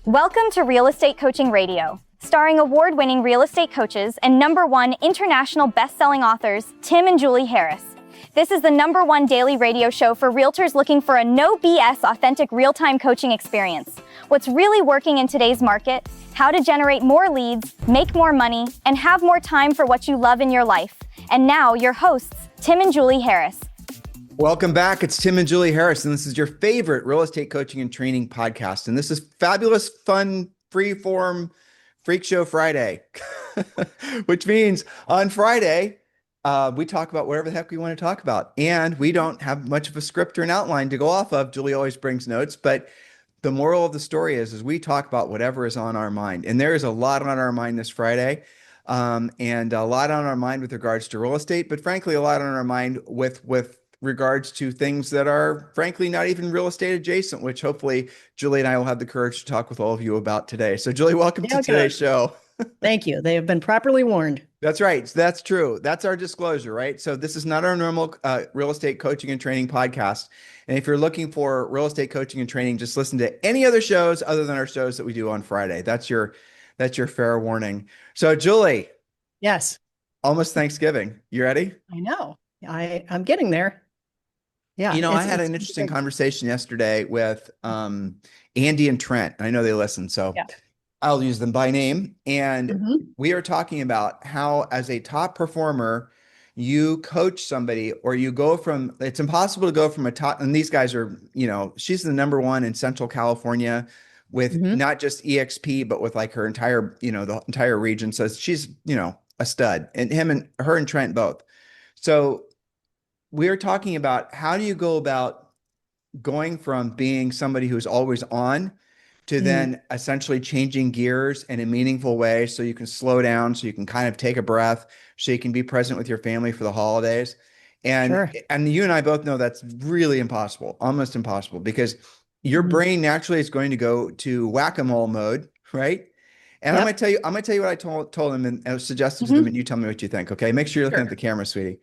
Welcome to Real Estate Coaching Radio, starring award-winning real estate coaches and #1 international best-selling authors Tim and Julie Harris. This is the #1 daily radio show for realtors looking for a no BS authentic real-time coaching experience. What's really working in today's market, how to generate more leads, make more money, and have more time for what you love in your life. And now your hosts, Tim and Julie Harris. Welcome back. It's Tim and Julie Harris, and this is your favorite real estate coaching and training podcast. And this is fabulous, fun, free-form Freak Show Friday, which means on Friday, we talk about whatever the heck we want to talk about. And we don't have much of a script or an outline to go off of. Julie always brings notes, but the moral of the story is we talk about whatever is on our mind. And there is a lot on our mind this Friday. And a lot on our mind with regards to real estate, but frankly, a lot on our mind with regards to things that are frankly not even real estate adjacent, which hopefully Julie and I will have the courage to talk with all of you about today. So Julie, welcome to today's show. Thank you. They have been properly warned. That's right. That's true. That's our disclosure, right? So this is not our normal real estate coaching and training podcast. And if you're looking for real estate coaching and training, just listen to any other shows other than our shows that we do on Friday. That's your fair warning. So Julie. Yes. Almost Thanksgiving. You ready? I know. I'm getting there. Yeah. You know, I had an interesting conversation yesterday with Andy and Trent. I know they listen, so yeah. I'll use them by name. And we are talking about how, as a top performer, you coach somebody, or you go from, it's impossible to go from a top, and these guys are, she's the #1 in Central California with not just EXP, but with like her entire, the entire region. So she's, a stud, and her and Trent both. So we're talking about how do you go about going from being somebody who's always on to then essentially changing gears in a meaningful way, so you can slow down, so you can kind of take a breath, so you can be present with your family for the holidays. And you and I both know that's really impossible, almost impossible, because your brain naturally is going to go to whack-a-mole mode, right? And I'm going to tell you what I told them and suggested to them, and you tell me what you think. Okay, make sure you're looking at the camera, sweetie.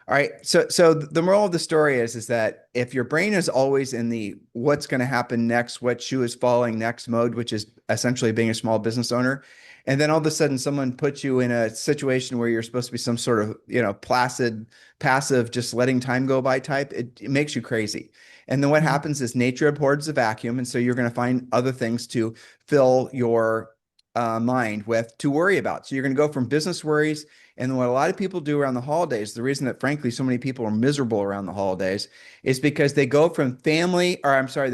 All right. So the moral of the story is that if your brain is always in the what's going to happen next, what shoe is falling next mode, which is essentially being a small business owner, and then all of a sudden someone puts you in a situation where you're supposed to be some sort of, placid, passive, just letting time go by type, it makes you crazy. And then what happens is nature abhors the vacuum. And so you're going to find other things to fill your mind with to worry about. So you're going to go from business worries. And what a lot of people do around the holidays, the reason that frankly so many people are miserable around the holidays is because they go from they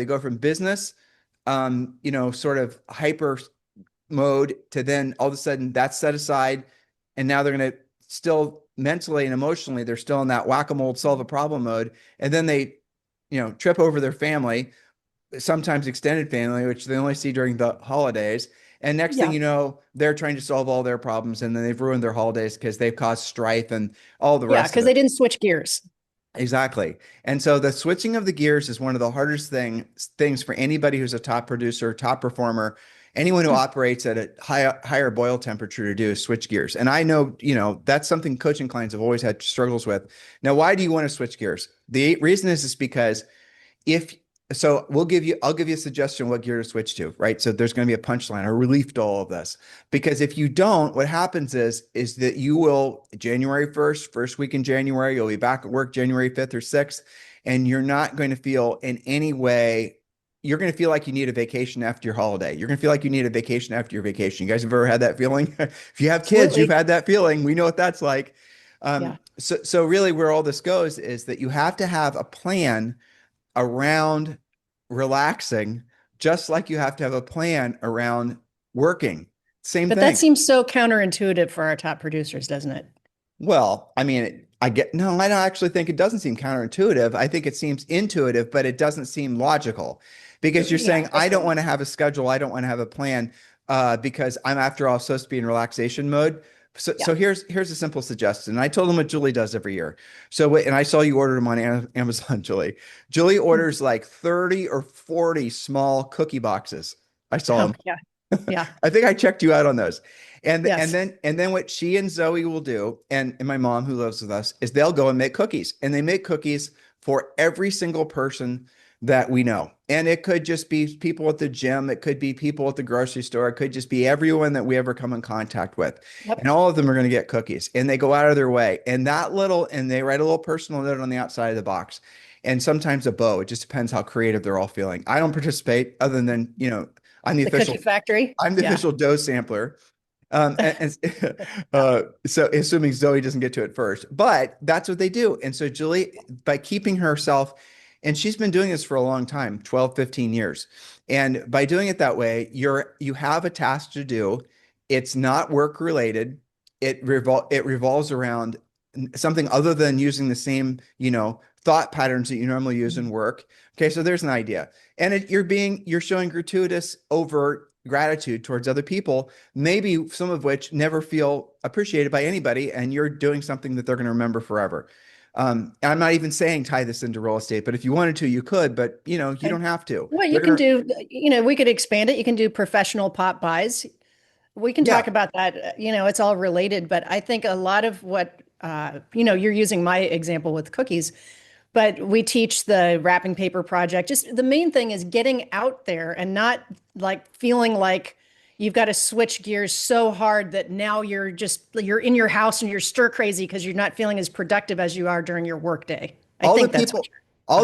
go from business, sort of hyper mode to then all of a sudden that's set aside. And now they're going to still mentally and emotionally, they're still in that whack-a-mole solve a problem mode. And then they, trip over their family, sometimes extended family, which they only see during the holidays. And next thing you know, they're trying to solve all their problems, and then they've ruined their holidays because they've caused strife and all the rest. Yeah, because they didn't switch gears. Exactly. And so the switching of the gears is one of the hardest things for anybody who's a top producer, top performer, anyone who operates at a higher boil temperature to do is switch gears. And I know, that's something coaching clients have always had struggles with. Now, why do you want to switch gears? The reason is because I'll give you a suggestion what gear to switch to, right? So there's going to be a punchline, a relief to all of this. Because if you don't, what happens is that you will, January 1st, first week in January, you'll be back at work January 5th or 6th, and you're not going to feel in any way, you're going to feel like you need a vacation after your holiday. You're going to feel like you need a vacation after your vacation. You guys have ever had that feeling? If you have kids, you've had that feeling. We know what that's like. So really where all this goes is that you have to have a plan around relaxing, just like you have to have a plan around working. Same thing. But that seems so counterintuitive for our top producers, doesn't it? Well, I mean, I don't actually think it doesn't seem counterintuitive. I think it seems intuitive, but it doesn't seem logical, because you're saying, I don't want to have a schedule. I don't want to have a plan because I'm, after all, supposed to be in relaxation mode. So here's a simple suggestion. I told them what Julie does every year. And I saw you order them on Amazon, Julie. Julie orders like 30 or 40 small cookie boxes. I saw them. Yeah. I think I checked you out on those. And then what she and Zoe will do, and my mom who lives with us, is they'll go and make cookies. And they make cookies for every single person that we know. And it could just be people at the gym. It could be people at the grocery store. It could just be everyone that we ever come in contact with. Yep. And all of them are going to get cookies, and they go out of their way. And they write a little personal note on the outside of the box. And sometimes a bow. It just depends how creative they're all feeling. I don't participate other than, I'm the official cookie factory. I'm the official dough sampler. So assuming Zoe doesn't get to it first, but that's what they do. And so Julie, by keeping herself, and she's been doing this for a long time, 12, 15 years. And by doing it that way, you have a task to do. It's not work related. It revolves around something other than using the same, thought patterns that you normally use in work. Okay. So there's an idea. And you're showing gratuitous, overt gratitude towards other people, maybe some of which never feel appreciated by anybody, and you're doing something that they're going to remember forever. I'm not even saying tie this into real estate, but if you wanted to, you could, but you don't have to. Well, you can do, we could expand it. You can do professional pop buys. We can talk about that. It's all related, but I think a lot of what, you're using my example with cookies, but we teach the wrapping paper project. Just the main thing is getting out there and not like feeling like you've got to switch gears so hard that now you're in your house and you're stir crazy because you're not feeling as productive as you are during your work day. All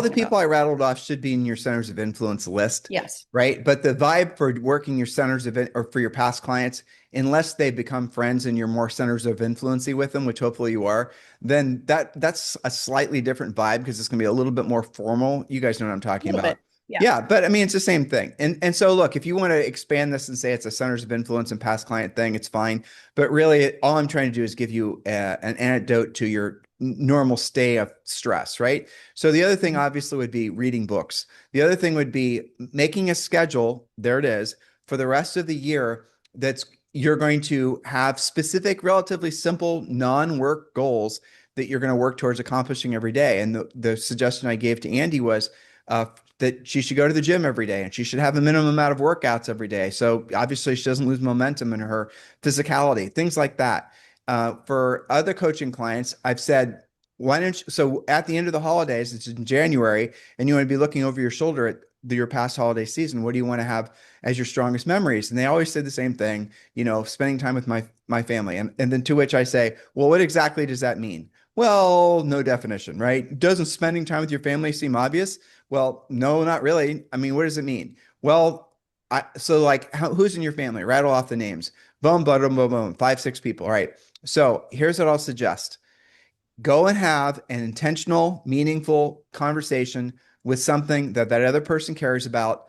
the people I rattled off should be in your centers of influence list. Yes. Right. But the vibe for working your centers of or for your past clients, unless they become friends and you're more centers of influency with them, which hopefully you are, then that's a slightly different vibe because it's going to be a little bit more formal. You guys know what I'm talking about. Yeah. But I mean, it's the same thing. And so look, if you want to expand this and say it's a centers of influence and past client thing, it's fine. But really all I'm trying to do is give you an antidote to your normal stay of stress, right? So the other thing obviously would be reading books. The other thing would be making a schedule. There it is for the rest of the year. You're going to have specific, relatively simple non-work goals that you're going to work towards accomplishing every day. And the suggestion I gave to Andy was that she should go to the gym every day and she should have a minimum amount of workouts every day. So obviously she doesn't lose momentum in her physicality, things like that. For other coaching clients, I've said, so at the end of the holidays, it's in January, and you want to be looking over your shoulder at your past holiday season. What do you want to have as your strongest memories? And they always say the same thing, spending time with my family. And then to which I say, well, what exactly does that mean? Well, no definition, right? Doesn't spending time with your family seem obvious? Well, no, not really. I mean, what does it mean? Well, who's in your family? Rattle off the names. Boom, boom, boom, boom, boom. 5, 6 people. All right. So here's what I'll suggest. Go and have an intentional, meaningful conversation with something that other person cares about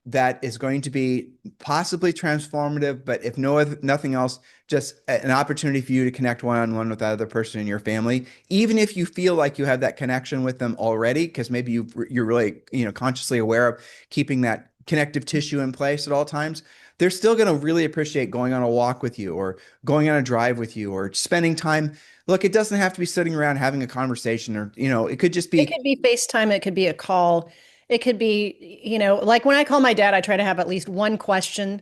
that is going to be possibly transformative, but if nothing else, just an opportunity for you to connect one-on-one with that other person in your family. Even if you feel like you have that connection with them already, because maybe you're really, consciously aware of keeping that connective tissue in place at all times, they're still going to really appreciate going on a walk with you or going on a drive with you or spending time. Look, it doesn't have to be sitting around having a conversation or, it could just be. It could be FaceTime. It could be a call. It could be, like when I call my dad, I try to have at least one question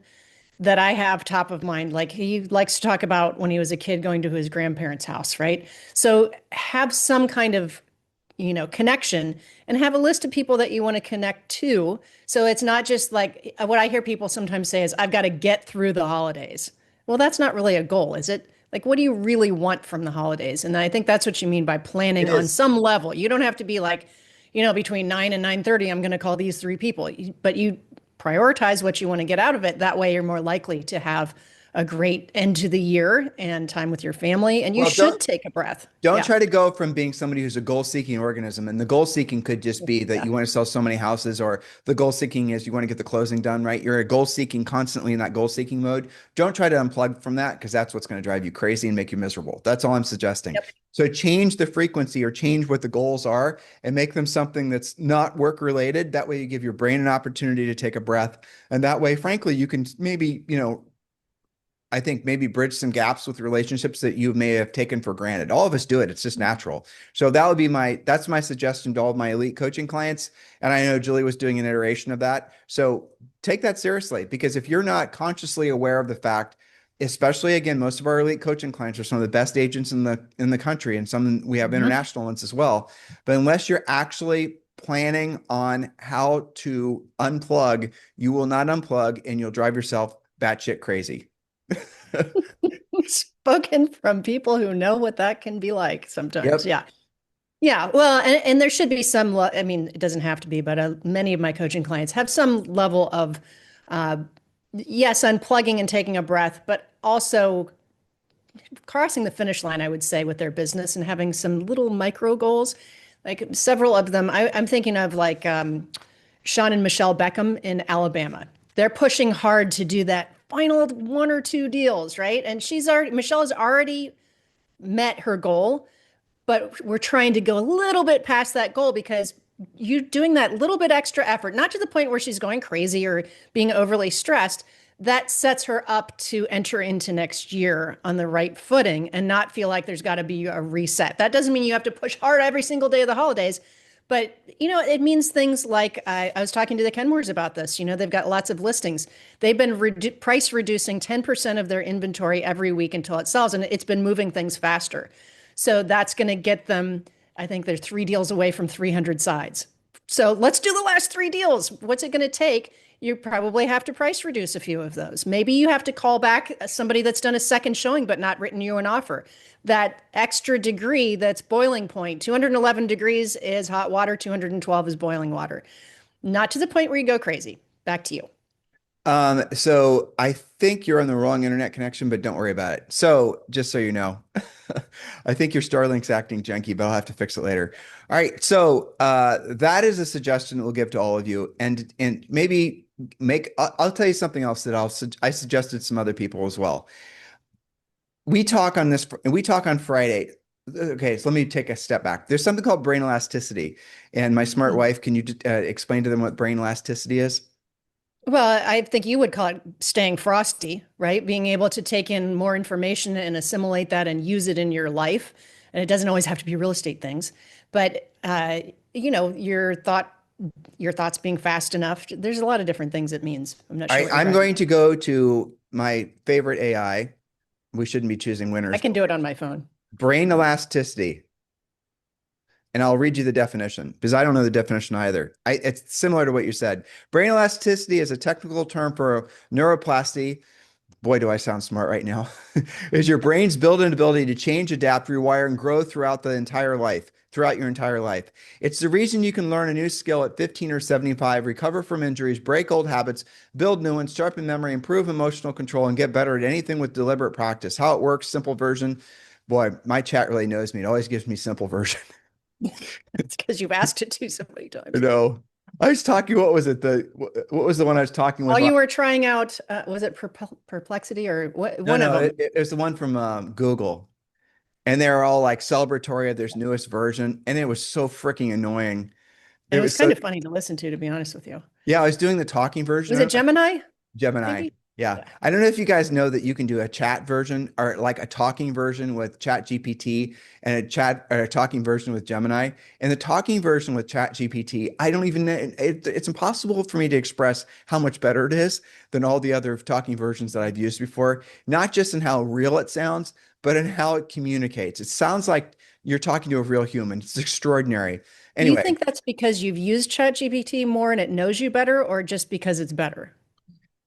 that I have top of mind. Like he likes to talk about when he was a kid going to his grandparents' house, right? So have some kind of, connection and have a list of people that you want to connect to. So it's not just like what I hear people sometimes say is, I've got to get through the holidays. Well, that's not really a goal, is it? Like, what do you really want from the holidays? And I think that's what you mean by planning on some level. You don't have to be like, between 9 and 9:30, I'm going to call these 3 people, but you prioritize what you want to get out of it. That way you're more likely to have a great end to the year and time with your family. And you should take a breath. Don't try to go from being somebody who's a goal-seeking organism. And the goal-seeking could just be that you want to sell so many houses, or the goal-seeking is you want to get the closing done, right? You're a goal-seeking, constantly in that goal-seeking mode. Don't try to unplug from that, because that's what's going to drive you crazy and make you miserable. That's all I'm suggesting. Yep. So change the frequency or change what the goals are and make them something that's not work-related. That way you give your brain an opportunity to take a breath. And that way, frankly, you can maybe, I think maybe bridge some gaps with relationships that you may have taken for granted. All of us do it. It's just natural. So that's my suggestion to all of my elite coaching clients. And I know Julie was doing an iteration of that. So take that seriously, because if you're not consciously aware of the fact, especially again, most of our elite coaching clients are some of the best agents in the country, and some we have international ones as well. But unless you're actually planning on how to unplug, you will not unplug and you'll drive yourself batshit crazy. Spoken from people who know what that can be like sometimes. Yep. Yeah. Yeah. Well, and there should be some, I mean, it doesn't have to be, but many of my coaching clients have some level of, uh, yes, unplugging and taking a breath, but also crossing the finish line, I would say, with their business and having some little micro goals. Like several of them, I'm thinking of like Sean and Michelle Beckham in Alabama. They're pushing hard to do that final one or two deals, right? And Michelle has already met her goal, but we're trying to go a little bit past that goal because you doing that little bit extra effort, not to the point where she's going crazy or being overly stressed, that sets her up to enter into next year on the right footing and not feel like there's got to be a reset. That doesn't mean you have to push hard every single day of the holidays, but it means things like I was talking to the Kenmores about this. They've got lots of listings. They've been price reducing 10% of their inventory every week until it sells, and it's been moving things faster. So that's going to get them, I think they're 3 deals away from 300 sides. So let's do the last 3 deals. What's it going to take? You probably have to price reduce a few of those. Maybe you have to call back somebody that's done a second showing but not written you an offer. That extra degree that's boiling point, 211 degrees is hot water, 212 is boiling water. Not to the point where you go crazy. Back to you. So I think you're on the wrong internet connection, but don't worry about it. So just so you know, I think your Starlink's acting junky, but I'll have to fix it later. All right. So that is a suggestion that we'll give to all of you, and maybe I'll tell you something else that I suggested some other people as well. We talk on this, and we talk on Friday. Okay, so let me take a step back. There's something called brain elasticity, and my smart wife, can you explain to them what brain elasticity is? Well, I think you would call it staying frosty, right? Being able to take in more information and assimilate that and use it in your life. And it doesn't always have to be real estate things, but your thoughts being fast enough. There's a lot of different things it means. I'm not sure. I'm going to go to my favorite AI. We shouldn't be choosing winners. I can do it on my phone. Brain elasticity. And I'll read you the definition because I don't know the definition either. It's similar to what you said. Brain elasticity is a technical term for neuroplasticity. Boy, do I sound smart right now. Is your brain's built-in ability to change, adapt, rewire, and grow throughout your entire life. It's the reason you can learn a new skill at 15 or 75, recover from injuries, break old habits, build new ones, sharpen memory, improve emotional control, and get better at anything with deliberate practice. How it works, simple version. Boy, my chat really knows me. It always gives me simple version. It's because you've asked it to so many times. No, I was talking. What was it? What was the one I was talking with? Oh, you were trying out. Was it Perplexity or what? No, one of them. It was the one from Google, and they're all like celebratory of their newest version, and it was so freaking annoying. It was kind of funny to listen to be honest with you. Yeah, I was doing the talking version. Was it Gemini? Gemini. Maybe? Yeah. I don't know if you guys know that you can do a chat version or like a talking version with Chat GPT and a talking version with Gemini. And the talking version with Chat GPT, I don't even know. It's impossible for me to express how much better it is than all the other talking versions that I've used before, not just in how real it sounds, but in how it communicates. It sounds like you're talking to a real human. It's extraordinary. Anyway. Do you think that's because you've used Chat GPT more and it knows you better, or just because it's better?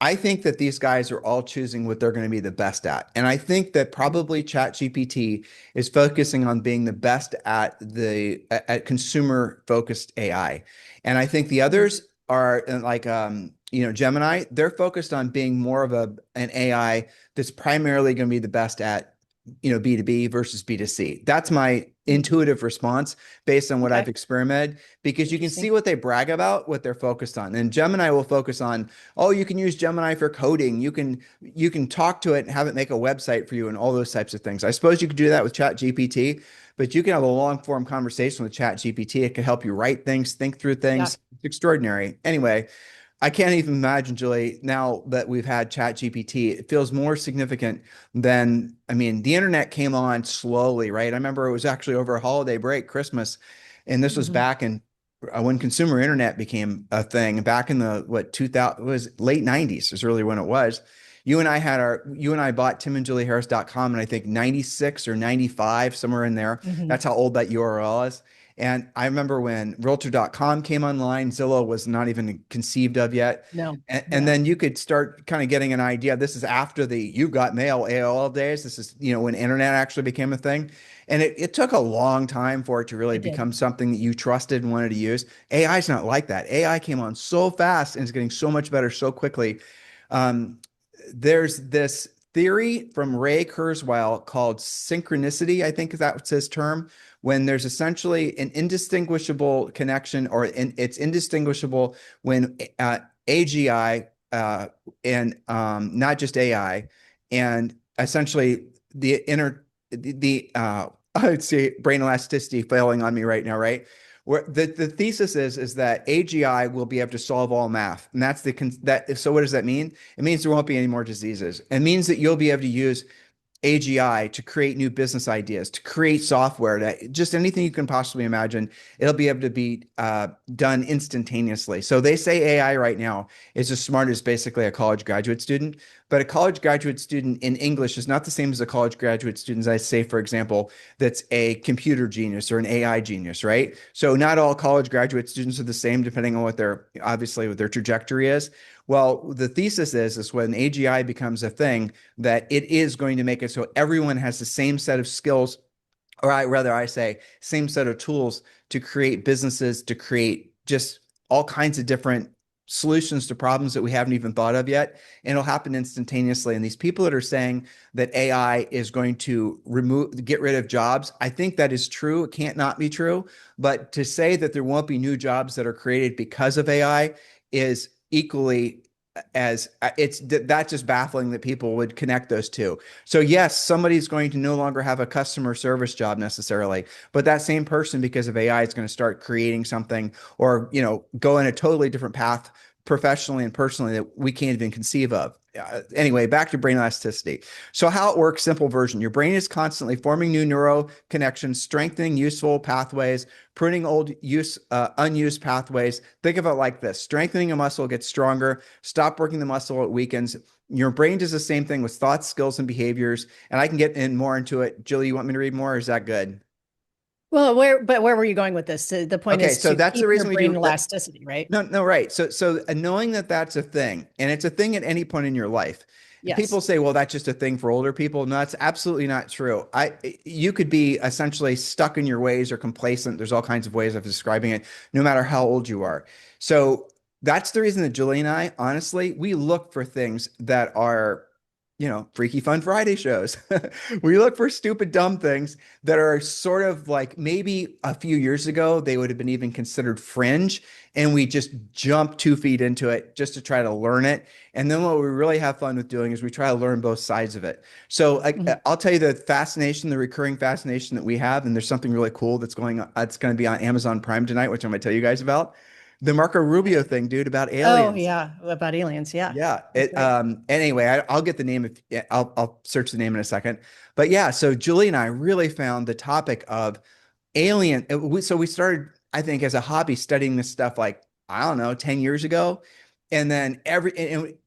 I think that these guys are all choosing what they're going to be the best at. And I think that probably ChatGPT is focusing on being the best at consumer focused AI. And I think the others are like, Gemini, they're focused on being more of an AI that's primarily going to be the best at, B2B versus B2C. That's my intuitive response based on what I've experimented, because you can see what they brag about, what they're focused on. And Gemini will focus on, oh, you can use Gemini for coding. You can talk to it and have it make a website for you and all those types of things. I suppose you could do that with Chat GPT, but you can have a long form conversation with Chat GPT. It can help you write things, think through things. Yeah. It's extraordinary. Anyway, I can't even imagine, Julie, now that we've had Chat GPT, it feels more significant than, the internet came on slowly, right? I remember it was actually over a holiday break, Christmas, and this was back in when consumer internet became a thing, back in the 2000, it was late 90s is really when it was. You and I bought timandjulieharris.com, and I think 96 or 95, somewhere in there. That's how old that URL is. And I remember when realtor.com came online, Zillow was not even conceived of yet. No. And then you could start kind of getting an idea. This is after the you got mail AOL days. This is, when internet actually became a thing. And it took a long time for it to really It did. become something that you trusted and wanted to use. AI is not like that. AI came on so fast and is getting so much better so quickly. Um, there's this theory from Ray Kurzweil called synchronicity, I think that's his term, when there's essentially an indistinguishable connection, or it's indistinguishable when AGI and not just AI, and essentially I'd say brain elasticity failing on me right now, right? Where the thesis is that AGI will be able to solve all math, and that's so what does that mean? It means there won't be any more diseases. It means that you'll be able to use AGI to create new business ideas, to create software, to just anything you can possibly imagine. It'll be able to be done instantaneously. So they say AI right now is as smart as basically a college graduate student, but a college graduate student in English is not the same as a college graduate student, as I say, for example, that's a computer genius or an AI genius, right? So not all college graduate students are the same, depending on what obviously what their trajectory is. Well, the thesis is when AGI becomes a thing, that it is going to make it so everyone has the same set of skills, or I say same set of tools to create businesses, to create just all kinds of different solutions to problems that we haven't even thought of yet. And it'll happen instantaneously. And these people that are saying that AI is going to get rid of jobs, I think that is true. It can't not be true. But to say that there won't be new jobs that are created because of AI is equally that's just baffling that people would connect those two. So yes, somebody's going to no longer have a customer service job necessarily, but that same person, because of AI, is going to start creating something, or go in a totally different path professionally and personally that we can't even conceive of. Anyway, back to brain elasticity. So how it works, simple version. Your brain is constantly forming new neural connections, strengthening useful pathways, pruning unused pathways. Think of it like this. Strengthening a muscle gets stronger. Stop working the muscle, it weakens. Your brain does the same thing with thoughts, skills, and behaviors. And I can get more into it. Julie, you want me to read more, or is that good? Well, where were you going with this? The point Okay, is so to that's keep the reason your we brain do that. elasticity, right? No, right. So knowing that that's a thing, and it's a thing at any point in your life. Yes. People say, well, that's just a thing for older people. No, that's absolutely not true. You could be essentially stuck in your ways or complacent. There's all kinds of ways of describing it, no matter how old you are. So that's the reason that Julie and I, honestly, we look for things that are, Freaky Fun Friday shows. We look for stupid, dumb things that are sort of like, maybe a few years ago, they would have been even considered fringe. And we just jump 2 feet into it just to try to learn it. And then what we really have fun with doing is we try to learn both sides of it. So I'll tell you the recurring fascination that we have. And there's something really cool that's going on. It's going to be on Amazon Prime tonight, which I'm going to tell you guys about. The Marco Rubio thing, dude, about aliens. Oh yeah, about aliens. Yeah. Yeah. Anyway, I'll get the name. I'll search the name in a second. But yeah, so Julie and I really found the topic of alien. So we started, I think, as a hobby studying this stuff, like, I don't know, 10 years ago. And then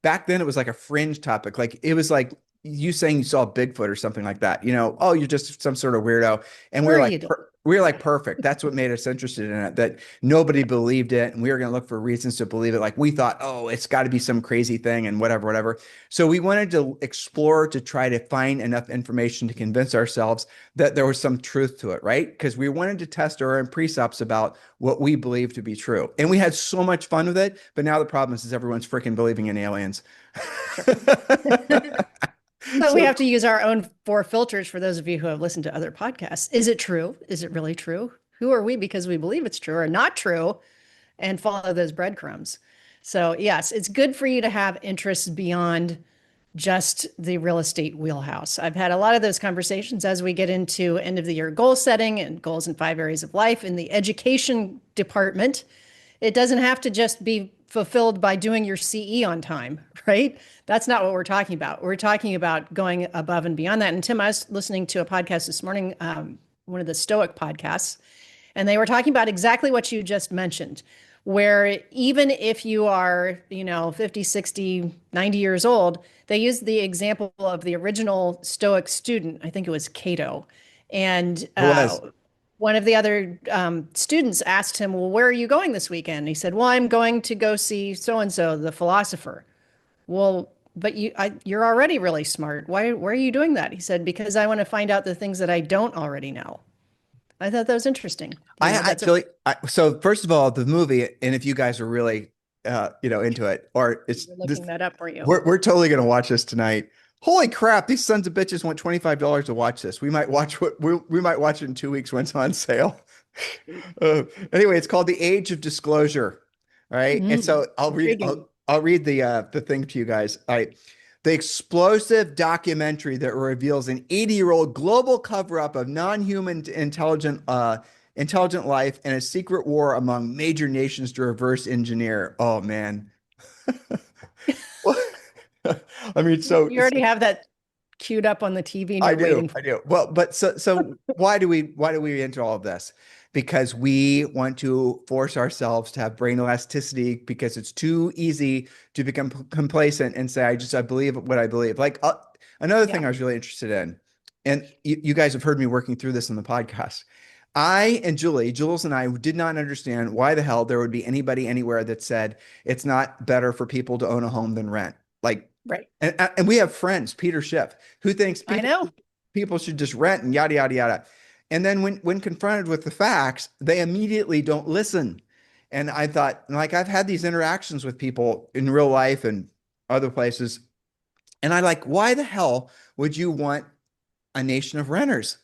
back then it was like a fringe topic. Like it was like you saying you saw Bigfoot or something like that, oh, you're just some sort of weirdo. And we Or were you like, do. we were like, perfect. That's what made us interested in it, that nobody believed it. And we were going to look for reasons to believe it. Like we thought, oh, it's got to be some crazy thing and whatever. So we wanted to explore to try to find enough information to convince ourselves that there was some truth to it, right? Because we wanted to test our own precepts about what we believe to be true. And we had so much fun with it. But now the problem is everyone's freaking believing in aliens. But we have to use our own 4 filters for those of you who have listened to other podcasts. Is it true? Is it really true? Who are we because we believe it's true or not true, and follow those breadcrumbs? So yes, it's good for you to have interests beyond just the real estate wheelhouse. I've had a lot of those conversations as we get into end of the year goal setting and goals in 5 areas of life in the education department. It doesn't have to just be fulfilled by doing your CE on time, right? That's not what we're talking about. We're talking about going above and beyond that. And Tim, I was listening to a podcast this morning, one of the Stoic podcasts, and they were talking about exactly what you just mentioned, where even if you are, 50, 60, 90 years old, they used the example of the original Stoic student. I think it was Cato. And It was. one of the other students asked him, well, where are you going this weekend? He said, well, I'm going to go see so-and-so, the philosopher. Well, but you're already really smart. Why are you doing that? He said, because I want to find out the things that I don't already know. I thought that was interesting. I That's actually, so first of all, the movie, and if you guys are really, into it, or it's you're looking that up, weren't you? we're totally going to watch this tonight. Holy crap! These sons of bitches want $25 to watch this. We might watch we might watch it in 2 weeks when it's on sale. Anyway, it's called The Age of Disclosure. All right, and so Intriguing. I'll read the thing to you guys. All right. The explosive documentary that reveals an 80-year-old global cover-up of non-human intelligent life and a secret war among major nations to reverse engineer. Oh man. I mean, so You already have that queued up on the TV and I you're waiting do, for I do. Well, but so why do we enter all of this? Because we want to force ourselves to have brain elasticity because it's too easy to become complacent and say, I believe what I believe. Like another thing I was really interested in, and you guys have heard me working through this in the podcast. I and Jules and I did not understand why the hell there would be anybody anywhere that said it's not better for people to own a home than rent. Like, right. And we have friends, Peter Schiff, who thinks I know. people should just rent and yada, yada, yada. And then when confronted with the facts, they immediately don't listen. And I thought, like, I've had these interactions with people in real life and other places. And I like, why the hell would you want a nation of renters?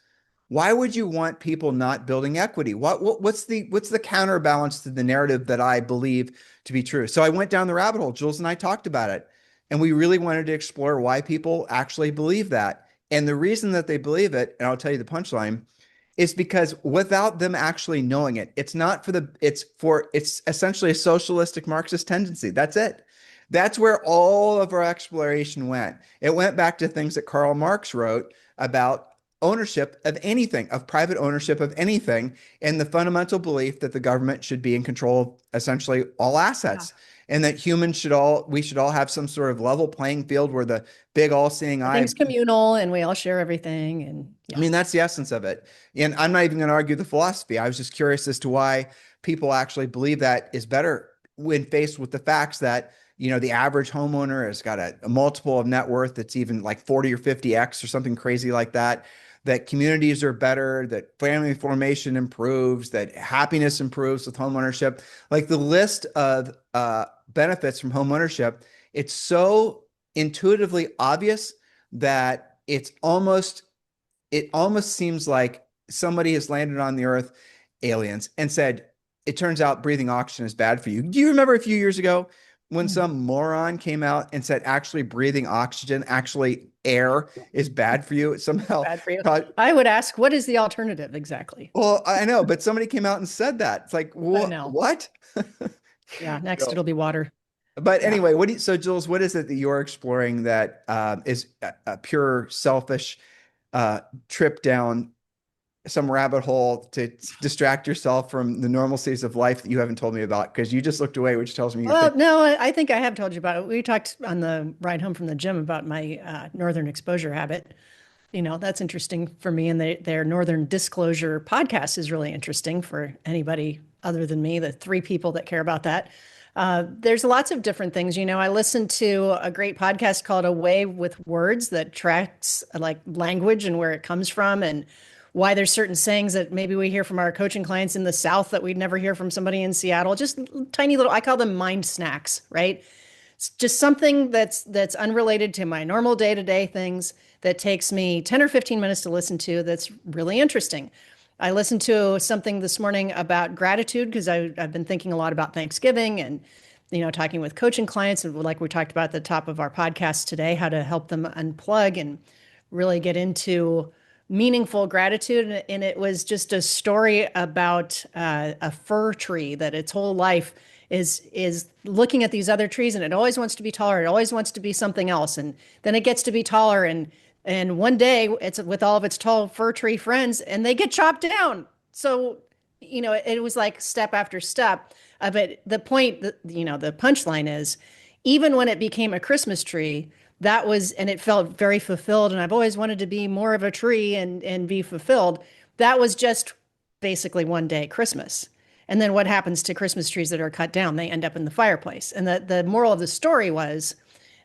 Why would you want people not building equity? What's the counterbalance to the narrative that I believe to be true? So I went down the rabbit hole. Jules and I talked about it, and we really wanted to explore why people actually believe that. And the reason that they believe it, and I'll tell you the punchline, is because without them actually knowing it, it's essentially a socialistic Marxist tendency. That's it. That's where all of our exploration went. It went back to things that Karl Marx wrote about ownership of anything, of private ownership of anything, and the fundamental belief that the government should be in control of essentially all assets. Yeah. And that we should all have some sort of level playing field where the big all-seeing eye. Everything's communal and we all share everything. And I mean, that's the essence of it. And I'm not even going to argue the philosophy. I was just curious as to why people actually believe that is better when faced with the facts that, the average homeowner has got a multiple of net worth that's even like 40 or 50x or something crazy like that. That communities are better, that family formation improves, that happiness improves with homeownership. Like the list of benefits from homeownership, it's so intuitively obvious that it almost seems like somebody has landed on the earth, aliens, and said, it turns out breathing oxygen is bad for you. Do you remember a few years ago when some moron came out and said actually breathing oxygen, actually air, is bad for you? Somehow bad for you. I would ask, what is the alternative exactly? Well, I know, but somebody came out and said that. It's like, what? Yeah, next it'll be water. But anyway, so Jules, what is it that you're exploring that is a pure selfish trip down some rabbit hole to distract yourself from the normalcies of life that you haven't told me about? Because you just looked away, which tells me no, I think I have told you about it. We talked on the ride home from the gym about my northern exposure habit. That's interesting for me, and their Northern Disclosure podcast is really interesting for anybody other than me, the 3 people that care about that. There's lots of different things. I listened to a great podcast called A Way with Words that tracks like language and where it comes from and why there's certain sayings that maybe we hear from our coaching clients in the South that we'd never hear from somebody in Seattle. Just tiny little, I call them mind snacks, right? It's just something that's unrelated to my normal day-to-day things that takes me 10 or 15 minutes to listen to that's really interesting. I listened to something this morning about gratitude because I've been thinking a lot about Thanksgiving and, talking with coaching clients, and like we talked about at the top of our podcast today, how to help them unplug and really get into meaningful gratitude. And it was just a story about a fir tree that its whole life is looking at these other trees, and it always wants to be taller. It always wants to be something else. And then it gets to be taller. And one day it's with all of its tall fir tree friends and they get chopped down. So, it was like step after step. But the point, the punchline is, even when it became a Christmas tree, and it felt very fulfilled. And I've always wanted to be more of a tree and be fulfilled. That was just basically one day Christmas. And then what happens to Christmas trees that are cut down? They end up in the fireplace. And the moral of the story was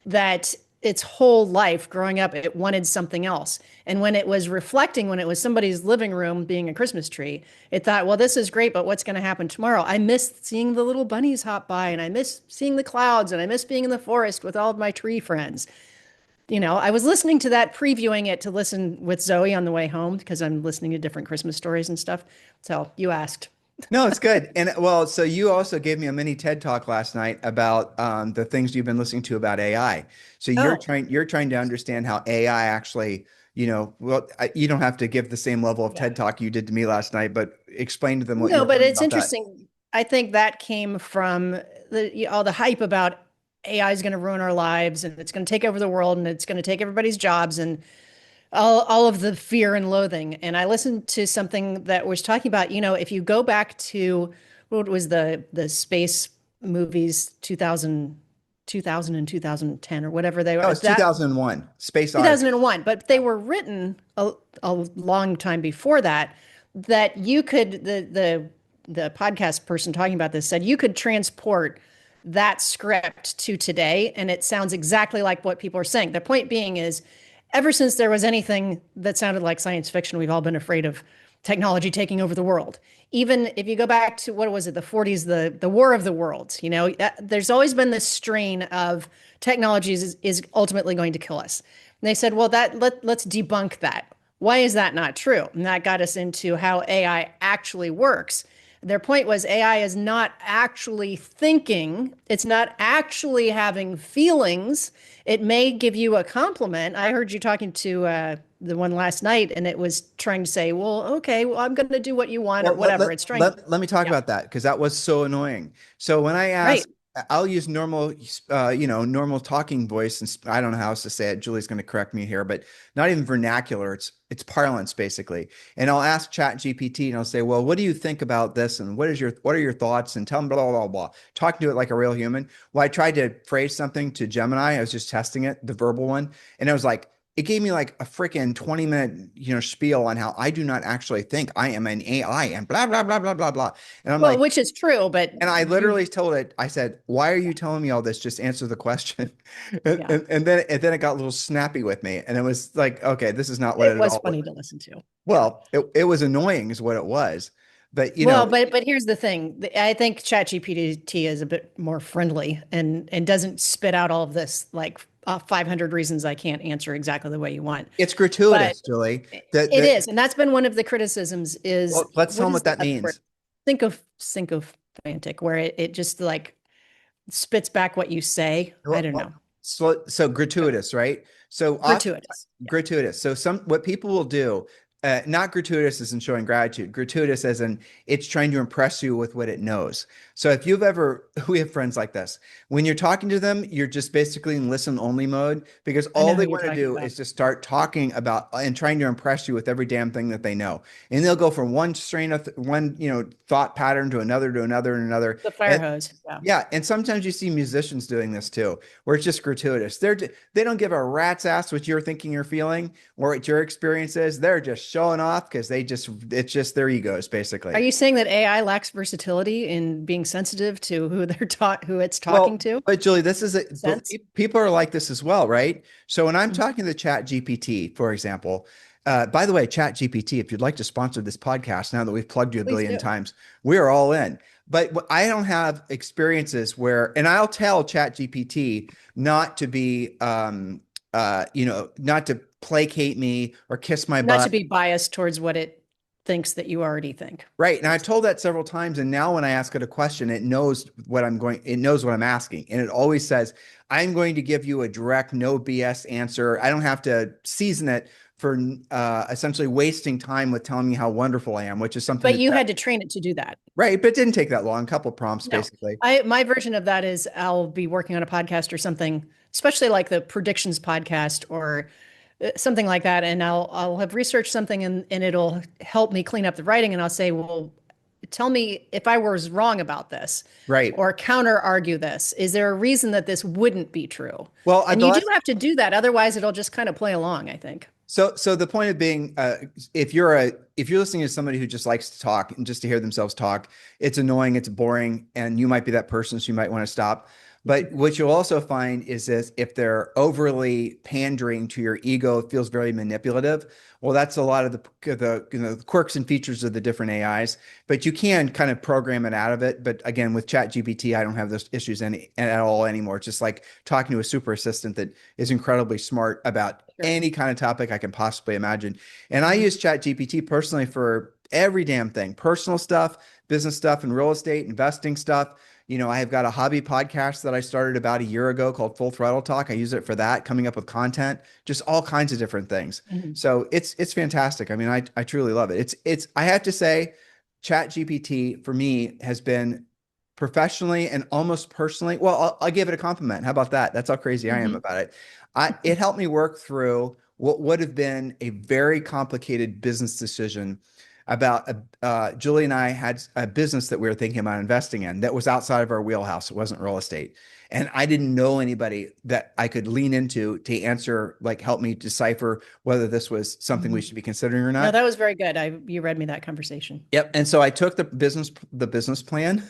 that its whole life growing up, it wanted something else. And when it was reflecting, when it was somebody's living room being a Christmas tree, it thought, well, this is great, but what's going to happen tomorrow? I miss seeing the little bunnies hop by, and I miss seeing the clouds, and I miss being in the forest with all of my tree friends. I was listening to that, previewing it to listen with Zoe on the way home because I'm listening to different Christmas stories and stuff. So you asked. No, it's good. And well, so you also gave me a mini TED talk last night about the things you've been listening to about AI. So you're trying to understand how AI actually, you don't have to give the same level of TED talk you did to me last night, but explain to them what No, you're but learning it's about that. interesting. I think that came from all the hype about AI is going to ruin our lives and it's going to take over the world and it's going to take everybody's jobs and all of the fear and loathing. And I listened to something that was talking about, if you go back to what was the space movies 2000 and 2010 or whatever they were. Oh, it's 2001, Space Odyssey. 2001, but they were written a long time before that, that you could, the podcast person talking about this said you could transport that script to today and it sounds exactly like what people are saying. The point being is, ever since there was anything that sounded like science fiction, we've all been afraid of technology taking over the world. Even if you go back to, what was it, the 40s, the War of the Worlds, there's always been this strain of technology is ultimately going to kill us. And they said, well, let's debunk that. Why is that not true? And that got us into how AI actually works. Their point was AI is not actually thinking. It's not actually having feelings. It may give you a compliment. I heard you talking to the one last night, and it was trying to say, well, okay, well, I'm going to do what you want or whatever. It's trying. Let me talk about that because that was so annoying. So when I asked, I'll use normal, normal talking voice, and I don't know how else to say it. Julie's going to correct me here, but not even vernacular. It's parlance basically. And I'll ask Chat GPT, and I'll say, "Well, what do you think about this? And what are your thoughts?" And tell them blah blah blah. Talking to it like a real human. Well, I tried to phrase something to Gemini. I was just testing it, the verbal one, and I was like, it gave me like a freaking 20-minute, spiel on how I do not actually think. I am an AI and blah, blah, blah, blah, blah, blah. And I'm which is true, but. And I literally told it, I said, why are you telling me all this? Just answer the question. and then it got a little snappy with me. And it was like, okay, this is not what it was funny to listen to. Well, it was annoying is what it was. But but here's the thing. I think ChatGPT is a bit more friendly and doesn't spit out all of this like 500 reasons I can't answer exactly the way you want. It's gratuitous, Julie. It is, and that's been one of the criticisms. Well, let's tell them what that means. Sycophantic, where it just like spits back what you say. I don't know. So gratuitous, right? So gratuitous. So what people will do. Not gratuitous as in showing gratitude. Gratuitous as in it's trying to impress you with what it knows. So if we have friends like this. When you're talking to them, you're just basically in listen only mode because all they want to do is just start talking about and trying to impress you with every damn thing that they know. And they'll go from one strain of thought pattern to another and another. The fire hose. Yeah. And sometimes you see musicians doing this too, where it's just gratuitous. They don't give a rat's ass what you're thinking or feeling or what your experience is. They're just showing off because it's just their egos basically. Are you saying that AI lacks versatility in being sensitive to who it's talking to? But Julie, people are like this as well, right? So when I'm talking to Chat GPT, for example, by the way, Chat GPT, if you'd like to sponsor this podcast, now that we've plugged you a billion times, we are all in. But I don't have experiences where, and I'll tell Chat GPT not to be, not to placate me or kiss my butt. Not to be biased towards what it thinks that you already think. Right. And I've told that several times. And now when I ask it a question, it knows what I'm asking. And it always says, I'm going to give you a direct, no BS answer. I don't have to season it for essentially wasting time with telling me how wonderful I am, which is something. But you had to train it to do that. Right. But it didn't take that long. A couple prompts, basically. My version of that is I'll be working on a podcast or something, especially like the predictions podcast or something like that. And I'll have researched something and it'll help me clean up the writing. And I'll say, well, tell me if I was wrong about this. Right. Or counter argue this. Is there a reason that this wouldn't be true? Well, and you do have to do that. Otherwise, it'll just kind of play along, I think. So the point of being, if you're listening to somebody who just likes to talk and just to hear themselves talk, it's annoying, it's boring, and you might be that person, so you might want to stop. But what you'll also find is this: if they're overly pandering to your ego, it feels very manipulative. Well, that's a lot of the quirks and features of the different AIs. But you can kind of program it out of it. But again, with ChatGPT, I don't have those issues at all anymore. It's just like talking to a super assistant that is incredibly smart about any kind of topic I can possibly imagine. And I use ChatGPT personally for every damn thing: personal stuff, business stuff, and real estate, investing stuff. I have got a hobby podcast that I started about a year ago called Full Throttle Talk. I use it for that, coming up with content, just all kinds of different things. So it's fantastic. I mean, I truly love it. I have to say, ChatGPT for me has been professionally and almost personally. Well, I'll give it a compliment. How about that? That's how crazy I am about it. It helped me work through what would have been a very complicated business decision about Julie and I had a business that we were thinking about investing in that was outside of our wheelhouse. It wasn't real estate. And I didn't know anybody that I could lean into to answer, like help me decipher whether this was something we should be considering or not. No, that was very good. You read me that conversation. Yep. And so I took the business plan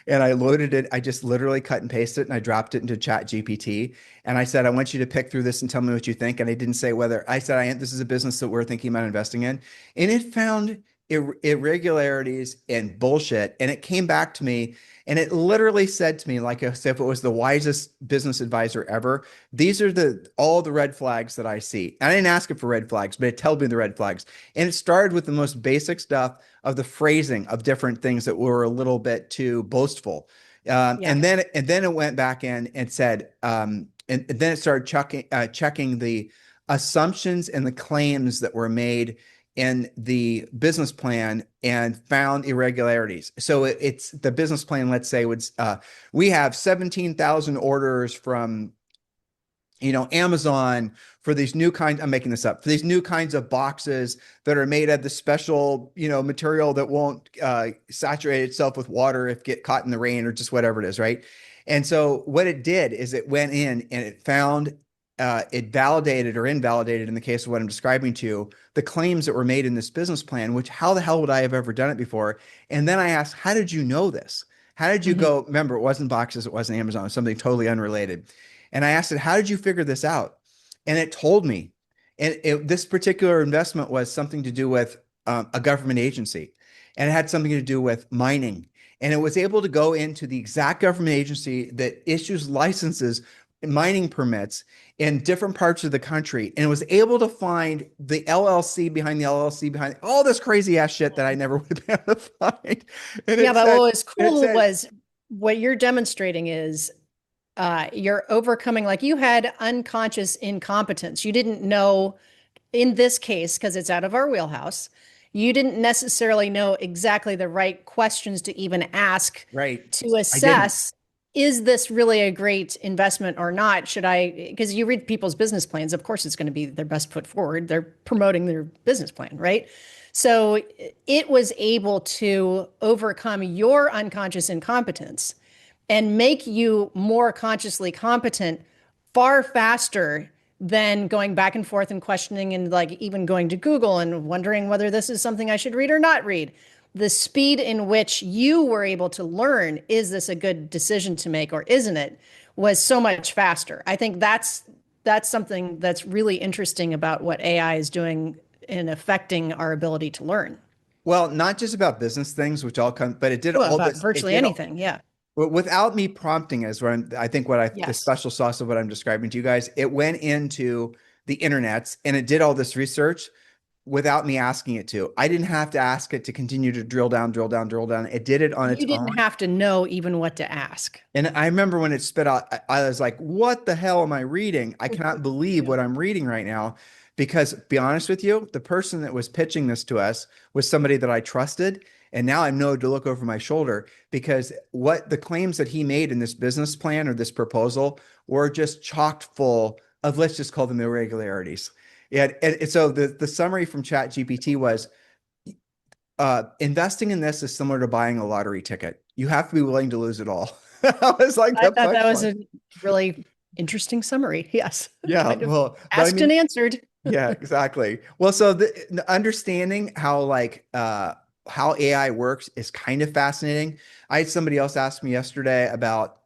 and I loaded it. I just literally cut and pasted it and I dropped it into Chat GPT. And I said, I want you to pick through this and tell me what you think. And I didn't say whether I said, this is a business that we're thinking about investing in. And it found irregularities and bullshit. And it came back to me and it literally said to me, like as if it was the wisest business advisor ever, these are all the red flags that I see. And I didn't ask it for red flags, but it told me the red flags. And it started with the most basic stuff of the phrasing of different things that were a little bit too boastful. And then it went back in and said, and then it started checking the assumptions and the claims that were made in the business plan and found irregularities. So it's the business plan, let's say, we have 17,000 orders from Amazon for these new kinds, I'm making this up, for these new kinds of boxes that are made of the special, material that won't saturate itself with water if get caught in the rain or just whatever it is, right? And so what it did is it went in and it found it validated or invalidated, in the case of what I'm describing to you, the claims that were made in this business plan, which how the hell would I have ever done it before? And then I asked, how did you know this? How did you go? Remember, it wasn't boxes, it wasn't Amazon, it was something totally unrelated. And I asked it, how did you figure this out? And it told me. And this particular investment was something to do with a government agency. And it had something to do with mining. And it was able to go into the exact government agency that issues licenses, mining permits in different parts of the country, and was able to find the LLC behind the LLC behind all this crazy ass shit that I never would have been able to find. And but what was cool was what you're demonstrating is you're overcoming, like you had unconscious incompetence. You didn't know, in this case, because it's out of our wheelhouse, you didn't necessarily know exactly the right questions to even ask to assess, is this really a great investment or not? Should I, because you read people's business plans, of course, it's going to be their best foot forward. They're promoting their business plan, right? So it was able to overcome your unconscious incompetence and make you more consciously competent far faster than going back and forth and questioning and like even going to Google and wondering whether this is something I should read or not read. The speed in which you were able to learn, is this a good decision to make or isn't it, was so much faster. I think that's something that's really interesting about what AI is doing in affecting our ability to learn. Well, not just about business things, which all come, but it did all this. Virtually anything, yeah. Without me prompting, the special sauce of what I'm describing to you guys, it went into the internets and it did all this research without me asking it to. I didn't have to ask it to continue to drill down. It did it on its own. You didn't have to know even what to ask. And I remember when it spit out, I was like, what the hell am I reading? I cannot believe what I'm reading right now. Because, be honest with you, the person that was pitching this to us was somebody that I trusted. And now I know to look over my shoulder, because what the claims that he made in this business plan or this proposal were just chocked full of, let's just call them irregularities. And so the summary from ChatGPT was, investing in this is similar to buying a lottery ticket. You have to be willing to lose it all. I thought that was a really interesting summary. Yes. Yeah. Well, asked and answered. Yeah, exactly. Well, so the understanding how AI works is kind of fascinating. I had somebody else ask me yesterday about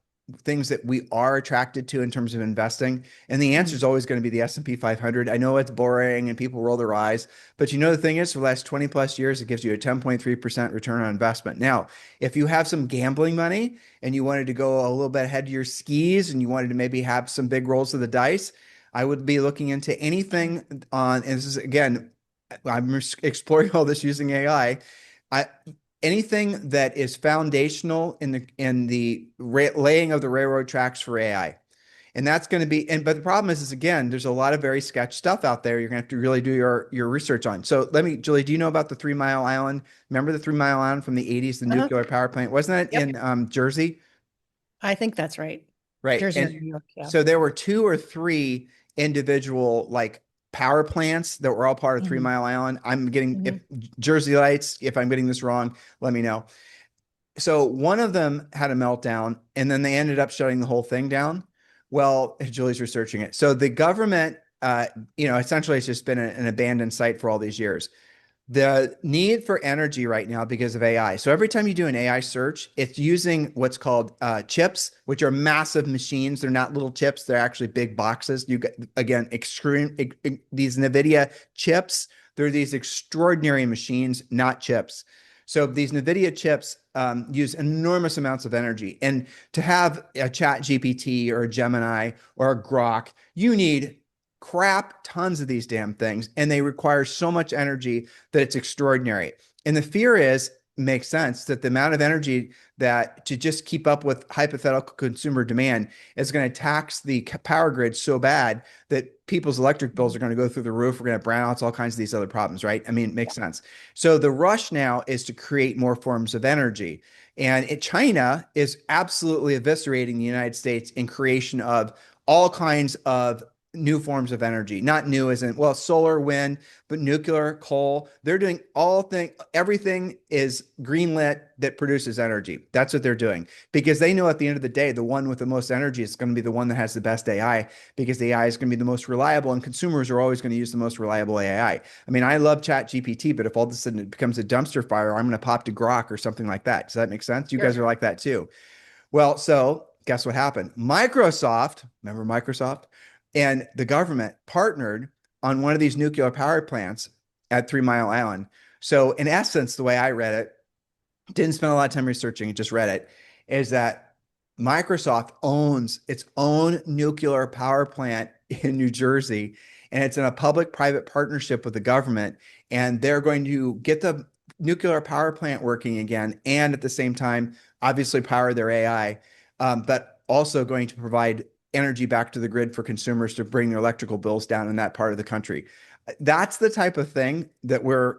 things that we are attracted to in terms of investing, and the answer is always going to be the S&P 500. I know it's boring and people roll their eyes, but you know the thing is, for the last 20 plus years, it gives you a 10.3% return on investment. Now, if you have some gambling money and you wanted to go a little bit ahead of your skis and you wanted to maybe have some big rolls of the dice, I would be looking into anything on, and this is again, I'm exploring all this using AI. I anything that is foundational in the laying of the railroad tracks for AI. And that's going to be, but the problem is again, there's a lot of very sketch stuff out there. You're going to have to really do your research on. So Julie, do you know about the 3 Mile Island? Remember the 3 Mile Island from the 80s, the nuclear power plant? Wasn't that in Jersey? I think that's right. Right. Jersey or And New York. Yeah. so there were two or three individual like power plants that were all part of 3 Mile Island. I'm getting if Jersey Lights, if I'm getting this wrong, let me know. So one of them had a meltdown and then they ended up shutting the whole thing down. Well, Julie's researching it. So the government, essentially it's just been an abandoned site for all these years. The need for energy right now because of AI. So every time you do an AI search, it's using what's called chips, which are massive machines. They're not little chips. They're actually big boxes. You get, again, these NVIDIA chips. They're these extraordinary machines, not chips. So these NVIDIA chips use enormous amounts of energy. And to have a Chat GPT or a Gemini or a Grok, you need crap tons of these damn things, and they require so much energy that it's extraordinary. And the fear is, makes sense, that the amount of energy that to just keep up with hypothetical consumer demand is going to tax the power grid so bad that people's electric bills are going to go through the roof. We're going to have brownouts, all kinds of these other problems, right? I mean, it makes sense. So the rush now is to create more forms of energy. And China is absolutely eviscerating the United States in creation of all kinds of new forms of energy. Not new as in, well, solar, wind, but nuclear, coal. They're doing everything is greenlit that produces energy. That's what they're doing because they know at the end of the day, the one with the most energy is going to be the one that has the best AI because the AI is going to be the most reliable and consumers are always going to use the most reliable AI. I mean, I love Chat GPT, but if all of a sudden it becomes a dumpster fire, I'm going to pop to Grok or something like that. Does that make sense? You guys are like that too. Well, so guess what happened? Microsoft, remember Microsoft? And the government partnered on one of these nuclear power plants at 3 Mile Island. So in essence, the way I read it, didn't spend a lot of time researching it, just read it, is that Microsoft owns its own nuclear power plant in New Jersey, and it's in a public-private partnership with the government, and they're going to get the nuclear power plant working again, and at the same time, obviously power their AI, but also going to provide energy back to the grid for consumers to bring their electrical bills down in that part of the country. That's the type of thing that we're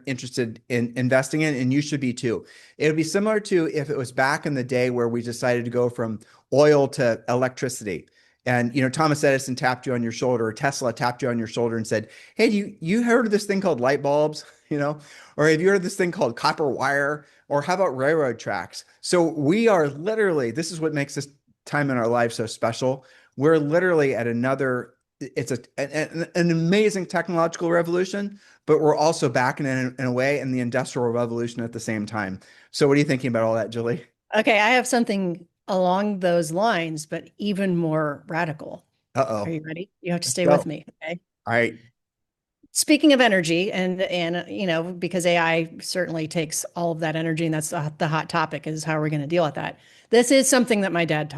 interested in investing in, and you should be too. It would be similar to if it was back in the day where we decided to go from oil to electricity. And Thomas Edison tapped you on your shoulder, or Tesla tapped you on your shoulder and said, "Hey, you heard of this thing called light bulbs? Or have you heard of this thing called copper wire? Or how about railroad tracks?" So we are literally, this is what makes this time in our life so special. We're literally at it's an amazing technological revolution, but we're also back in a way in the industrial revolution at the same time. So what are you thinking about all that, Julie? Okay, I have something along those lines, but even more radical. Uh-oh. Are you ready? You have to Let's stay go. with me. Okay. All right. Speaking of energy, and because AI certainly takes all of that energy, and that's the hot topic is how are we going to deal with that? This is something that my dad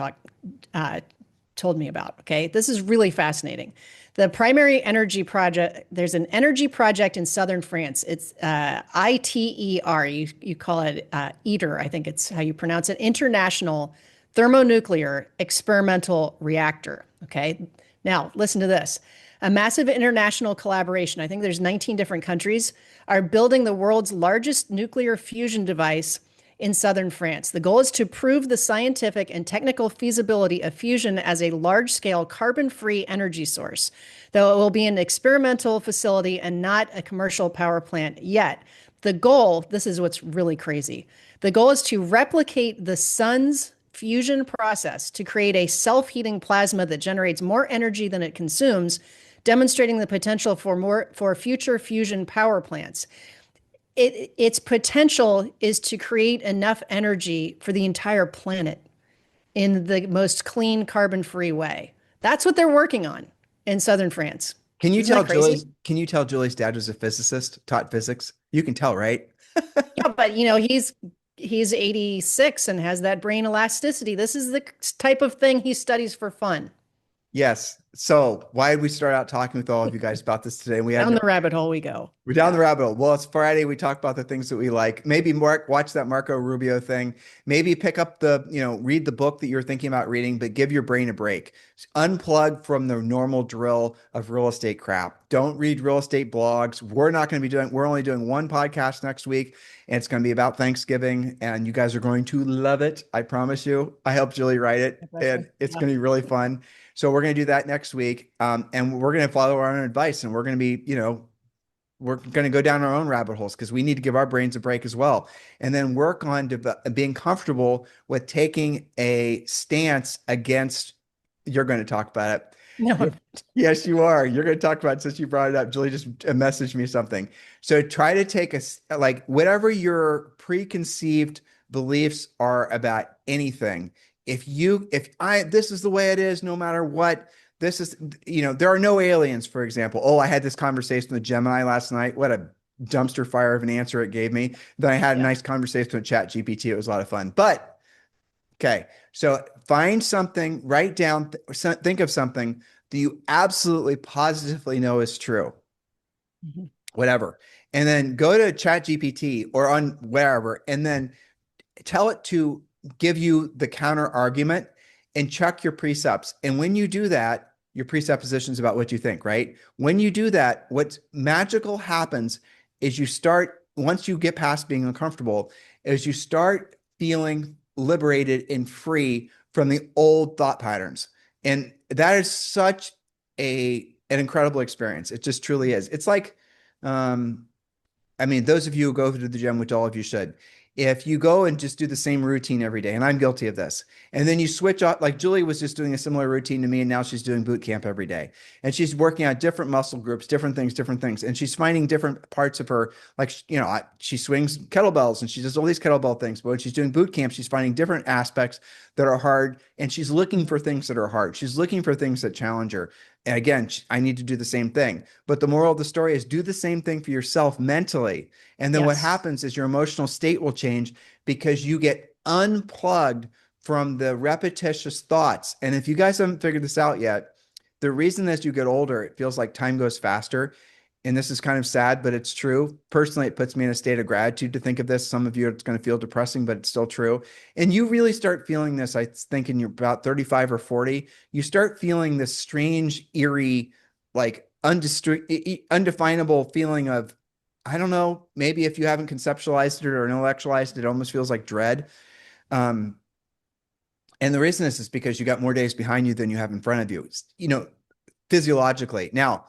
told me about. Okay, this is really fascinating. The primary energy project. There's an energy project in southern France. It's ITER. You call it ITER. I think it's how you pronounce it. International Thermonuclear Experimental Reactor. Okay. Now listen to this. A massive international collaboration. I think there's 19 different countries are building the world's largest nuclear fusion device in southern France. The goal is to prove the scientific and technical feasibility of fusion as a large-scale carbon-free energy source, though it will be an experimental facility and not a commercial power plant yet. The goal, this is what's really crazy, the goal is to replicate the sun's fusion process to create a self-heating plasma that generates more energy than it consumes demonstrating the potential for future fusion power plants. Its potential is to create enough energy for the entire planet in the most clean, carbon-free way. That's what they're working on in southern France. Can you Isn't that tell crazy? Julie's dad was a physicist, taught physics? You can tell, right? Yeah, but he's 86 and has that brain elasticity. This is the type of thing he studies for fun. Yes. So why did we start out talking with all of you guys about this today? And we had Down the rabbit hole we go. we're down the rabbit hole. Well, it's Friday. We talk about the things that we like. Maybe Mark, watch that Marco Rubio thing. Maybe pick up read the book that you're thinking about reading, but give your brain a break. Unplug from the normal drill of real estate crap. Don't read real estate blogs. We're only doing one podcast next week, and it's going to be about Thanksgiving, and you guys are going to love it. I promise you. I helped Julie write it, and it's going to be really fun. So we're going to do that next week. And we're going to follow our own advice, and we're going to be, we're going to go down our own rabbit holes because we need to give our brains a break as well. And then work on being comfortable with taking a stance against, you're going to talk about it. No. Yes, you are. You're going to talk about it since you brought it up. Julie just messaged me something. So try to take whatever your preconceived beliefs are about anything. This is the way it is, no matter what. This is, there are no aliens, for example. Oh, I had this conversation with Gemini last night. What a dumpster fire of an answer it gave me. Then I had a nice conversation with ChatGPT. It was a lot of fun. But, okay, so find something, write down, think of something that you absolutely positively know is true. Mm-hmm. Whatever. And then go to ChatGPT or on wherever, and then tell it to give you the counter argument and check your precepts. And when you do that, your presuppositions about what you think, right? When you do that, what's magical happens is once you get past being uncomfortable, is you start feeling liberated and free from the old thought patterns. And that is such an incredible experience. It just truly is. It's like, those of you who go to the gym, which all of you should, if you go and just do the same routine every day, and I'm guilty of this, and then you switch off, like Julie was just doing a similar routine to me, and now she's doing boot camp every day, and she's working on different muscle groups, different things, and she's finding different parts of her, she swings kettlebells and she does all these kettlebell things, but when she's doing boot camp, she's finding different aspects that are hard, and she's looking for things that are hard. She's looking for things that challenge her. And again, I need to do the same thing. But the moral of the story is do the same thing for yourself mentally. And then what happens is your emotional state will change because you get unplugged from the repetitious thoughts. And if you guys haven't figured this out yet, the reason as you get older, it feels like time goes faster. And this is kind of sad, but it's true. Personally, it puts me in a state of gratitude to think of this. Some of you, it's going to feel depressing, but it's still true. And you really start feeling this, I think, when you're about 35 or 40, you start feeling this strange, eerie, like undefinable feeling of, I don't know, maybe if you haven't conceptualized it or intellectualized it, it almost feels like dread. And the reason is because you got more days behind you than you have in front of you, physiologically. Now,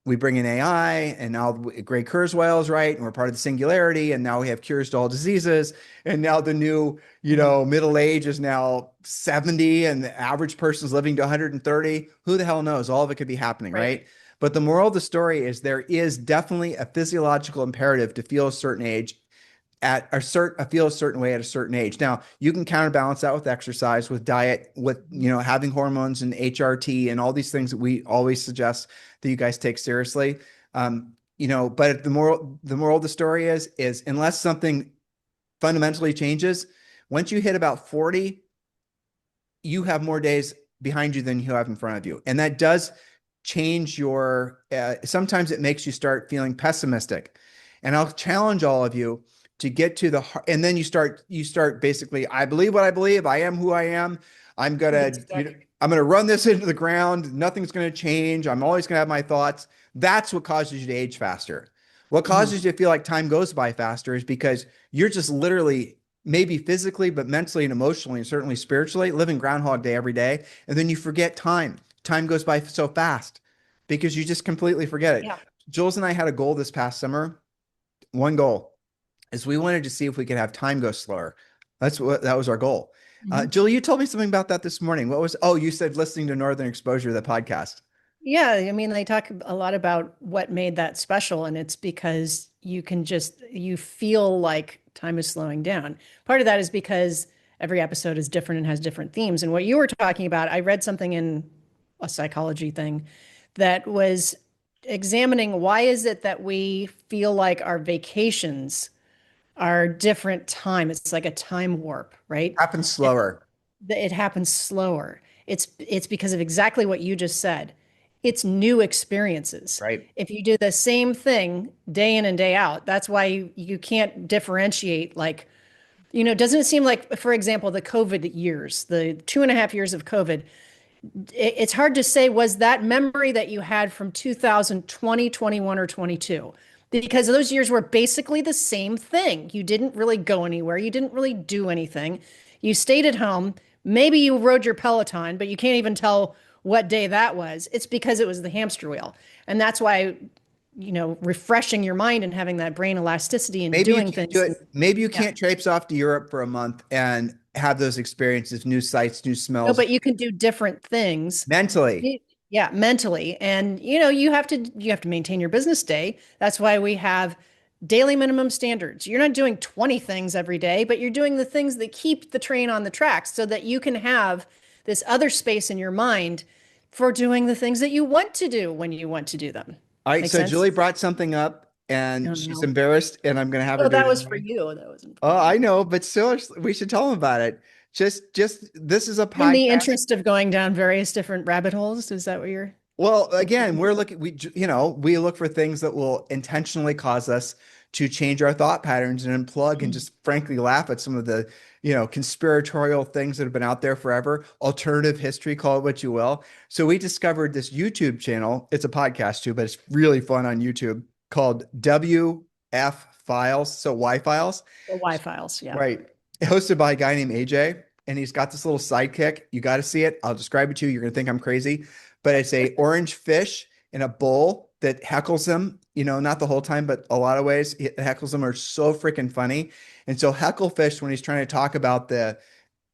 we bring in AI, and now Gray Kurzweil is right, and we're part of the Singularity, and now we have cures to all diseases, and now the new, middle age is now 70, and the average person's living to 130. Who the hell knows? All of it could be happening, right? But the moral of the story is there is definitely a physiological imperative to feel a certain age feel a certain way at a certain age. Now, you can counterbalance that with exercise, with diet, with, having hormones and HRT and all these things that we always suggest that you guys take seriously. But the moral of the story is unless something fundamentally changes, once you hit about 40, you have more days behind you than you have in front of you. And that does change sometimes it makes you start feeling pessimistic. And I'll challenge all of you to get to and then you start basically, I believe what I believe. I am who I am. I'm going to run this into the ground. Nothing's going to change. I'm always going to have my thoughts. That's what causes you to age faster. What causes you to feel like time goes by faster is because you're just literally, maybe physically, but mentally and emotionally, and certainly spiritually, living Groundhog Day every day. And then you forget time. Time goes by so fast because you just completely forget it. Yeah. Jules and I had a goal this past summer. One goal is we wanted to see if we could have time go slower. That was our goal. Julie, you told me something about that this morning. You said listening to Northern Exposure, the podcast. Yeah, I mean, they talk a lot about what made that special, and it's because you feel like time is slowing down. Part of that is because every episode is different and has different themes. And what you were talking about, I read something in a psychology thing that was examining why is it that we feel like our vacations are different time. It's like a time warp, right? Happens slower. It happens slower. It's because of exactly what you just said. It's new experiences. Right. If you do the same thing day in and day out, that's why you can't differentiate. Like, doesn't it seem like, for example, the COVID years, the 2.5 years of COVID, it's hard to say, was that memory that you had from 2020, 21, or 22? Because those years were basically the same thing. You didn't really go anywhere. You didn't really do anything. You stayed at home. Maybe you rode your Peloton, but you can't even tell what day that was. It's because it was the hamster wheel. And that's why, refreshing your mind and having that brain elasticity and Maybe you doing can't do things. it. Maybe you Yeah. can't traipse off to Europe for a month and have those experiences, new sights, new No, smells but you can do different things. mentally. Yeah, mentally. And you have to maintain your business day. That's why we have daily minimum standards. You're not doing 20 things every day, but you're doing the things that keep the train on the tracks so that you can have this other space in your mind for doing the things that you want to do when you want to do them. All right. Make So sense? Julie brought something up Oh and she's no. embarrassed and I'm going to have her Oh, do it that was for anyway. you. That wasn't for Oh, me. I know, but still, we should tell them about it. This is a In the podcast. interest of going down various different rabbit holes, is that what you're Well, again, looking we're for? looking, we look for things that will intentionally cause us to change our thought patterns and unplug and just frankly laugh at some of the, conspiratorial things that have been out there forever, alternative history, call it what you will. So we discovered this YouTube channel. It's a podcast too, but it's really fun on YouTube called WF Files. So Y Files. The Y files, yeah. Right. Hosted by a guy named AJ, and he's got this little sidekick. You got to see it. I'll describe it to you. You're going to think I'm crazy, but it's a orange fish in a bowl that heckles him, not the whole time, but a lot of ways it heckles him are so freaking funny. And so Hecklefish, when he's trying to talk about the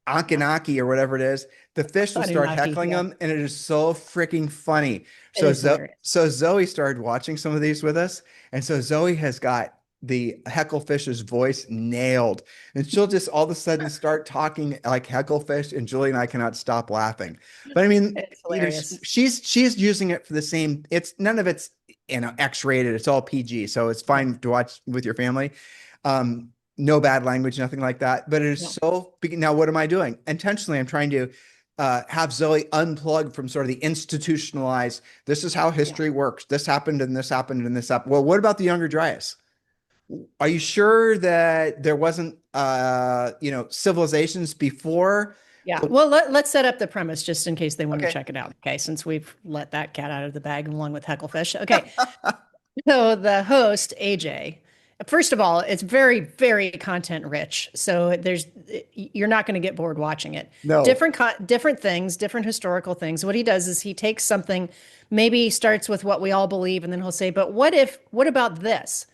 Ankhenaki or whatever it is, the fish will start Anunnaki, heckling yeah. him, and it is so freaking funny. It is hilarious. So Zoe started watching some of these with us, and so Zoe has got the Heckle-Fish's voice nailed, and she'll just all of a sudden start talking like Heckle-Fish, and Julie and I cannot stop laughing. But I mean, It's hilarious. she's using it for the same. It's none of it's X-rated. It's all PG, so it's fine to watch with your family. No bad language, nothing like that. But it is so. Now, what am I doing? Intentionally, I'm trying to have Zoe unplug from sort of the institutionalized. This is how history works. This happened, and this happened, and this happened. Well, what about the Younger Dryas? Are you sure that there wasn't, civilizations before? Yeah. Well, let's set up the premise just in case they want to Okay. check it out. Okay. Since we've let that cat out of the bag along with Hecklefish. Okay. So the host, AJ, first of all, it's very, very content rich. So you're not going to get bored watching it. No. Different things, different historical things. What he does is he takes something, maybe he starts with what we all believe, and then he'll say, but what about this?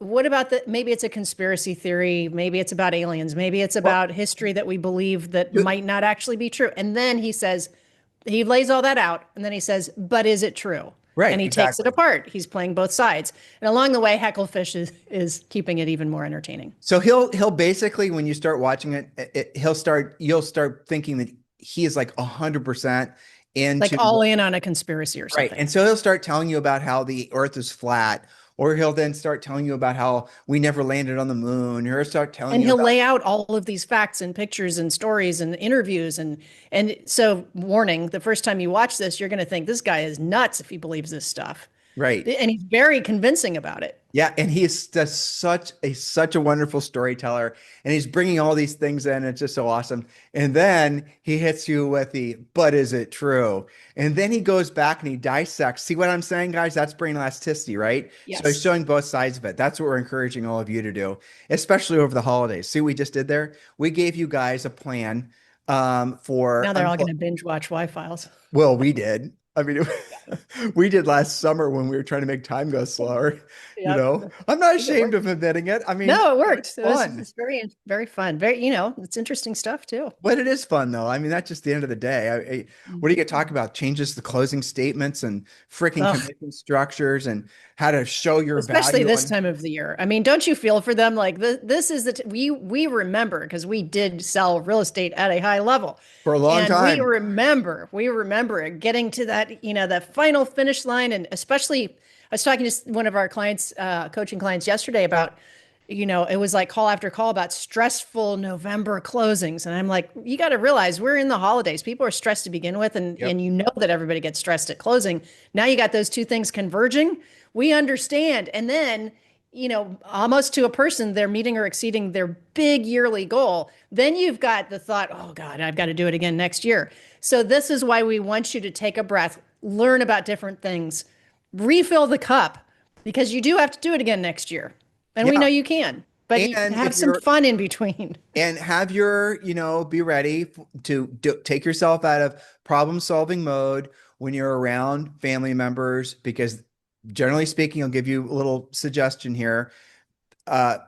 What about maybe it's a conspiracy theory, maybe it's about aliens, maybe it's Well, about history that we believe that might not actually be true. And then he lays all that out, and then he says, but is it true? right, And he takes it exactly. apart. He's playing both sides. And along the way, Hecklefish is keeping it even more entertaining. So he'll basically, when you start watching you'll start thinking that he is like 100% into Like all in on a conspiracy or right. something. And so he'll start telling you about how the earth is flat, or he'll then start telling you about how we never landed on the moon, or he'll start telling And you he'll about lay out all of these facts and pictures and stories and interviews and so warning, the first time you watch this, you're going to think this guy is nuts if he believes this stuff. right. And he's very convincing about it. Yeah, and he is just such a wonderful storyteller, and he's bringing all these things in. It's just so awesome. And then he hits you with but is it true? And then he goes back and he dissects. See what I'm saying, guys? That's brain elasticity, right? Yes. So he's showing both sides of it. That's what we're encouraging all of you to do, especially over the holidays. See what we just did there? We gave you guys a plan for. Now they're all going to binge watch Y files. Well, we did. I mean, we did last summer when we were trying to make time go slower. Yep. I'm not I think it ashamed worked. of admitting it. I mean, No, it it's worked. fun. It's very, very fun. Very, it's interesting stuff too. But it is fun though. I mean, that's just the end of the day. What do you Mhm. get to talk about? Changes the closing statements and freaking Ugh, commission structures and how to show your especially value this on. time of the year. I mean, don't you feel for them? Like this is we remember because we did sell real estate at a high level. For a long And time. we remember it getting to that, that final finish line. And especially, I was talking to one of our clients, coaching clients yesterday about, it was like call after call about stressful November closings. And I'm like, you got to realize we're in the holidays. People are stressed to begin with. And Yep. you know that everybody gets stressed at closing. Now you got those two things converging. We understand. And then, almost to a person, they're meeting or exceeding their big yearly goal. Then you've got the thought, oh God, I've got to do it again next year. So this is why we want you to take a breath, learn about different things, refill the cup, because you do have to do it again next year. And we know Yeah. you can, but And have if some you're fun in between. and have your, be ready to take yourself out of problem solving mode when you're around family members, because generally speaking, I'll give you a little suggestion here.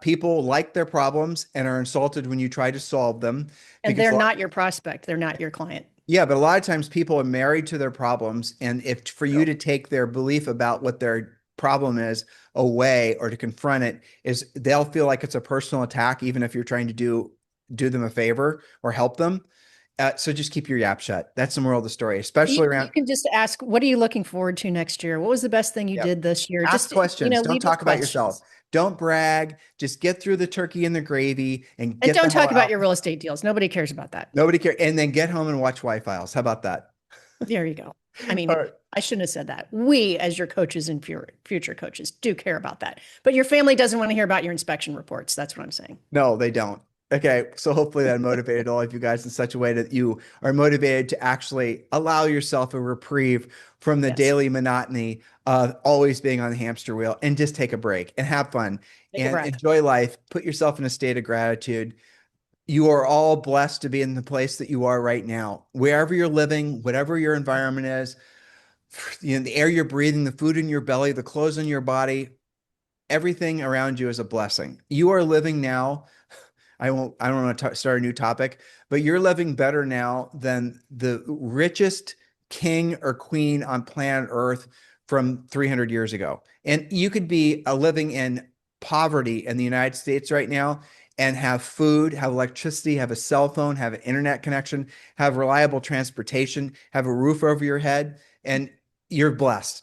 People like their problems and are insulted when you try to solve them And because they're not your prospect. They're not your client. yeah, but a lot of times people are married to their problems. And if for you True. to take their belief about what their problem is away or to confront it, is they'll feel like it's a personal attack, even if you're trying to do them a favor or help them. So just keep your yap shut. That's the moral of the story, especially You around. can just ask, what are you looking forward to next year? What was the best thing you Yep. did this year? Ask Just, questions. Don't lead with talk about yourself. questions. Don't brag. Just get through the turkey and the gravy and And get the don't hell talk about out. your real estate deals. Nobody cares about that. Nobody cares. And then get home and watch Y-Files. How about that? There you go. I All mean, right. I shouldn't have said that. We, as your coaches and future coaches, do care about that. But your family doesn't want to hear about your inspection reports. That's what I'm saying. No, they don't. Okay, so hopefully that motivated all of you guys in such a way that you are motivated to actually allow yourself a reprieve from the Yes. daily monotony of always being on the hamster wheel and just take a break and have fun Take a and breath. enjoy life. Put yourself in a state of gratitude. You are all blessed to be in the place that you are right now. Wherever you're living, whatever your environment is, the air you're breathing, the food in your belly, the clothes on your body, everything around you is a blessing. You are living now. I don't want to start a new topic, but you're living better now than the richest king or queen on planet Earth from 300 years ago. And you could be living in poverty in the United States right now and have food, have electricity, have a cell phone, have an internet connection, have reliable transportation, have a roof over your head, and you're blessed.